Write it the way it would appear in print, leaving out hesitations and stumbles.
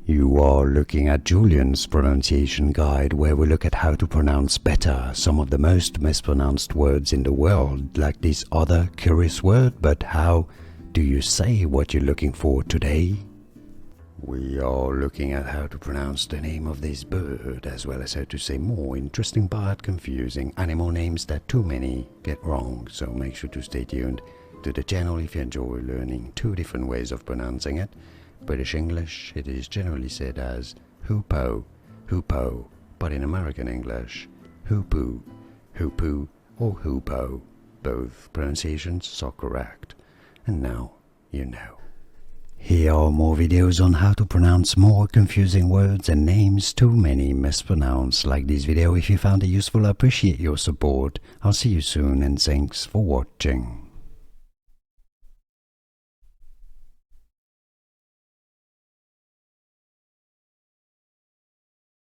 You are looking at Julian's pronunciation guide, where we look at how to pronounce better some of the most mispronounced words in the world, like this other curious word. But how do you say what you're looking for today? We are looking at how to pronounce the name of this bird, as well as how to say more interesting but confusing animal names that too many get wrong. So make sure to stay tuned to the channel if you enjoy learning two different ways of pronouncing it. British English, it is generally said as hoopoe, hoopoe, but in American English, hoopoo, hoopoo, or hoopoe. Both pronunciations are correct. And now you know. Here are more videos on how to pronounce more confusing words and names too many mispronounced. Like this video if you found it useful. I appreciate your support. I'll see you soon and thanks for watching.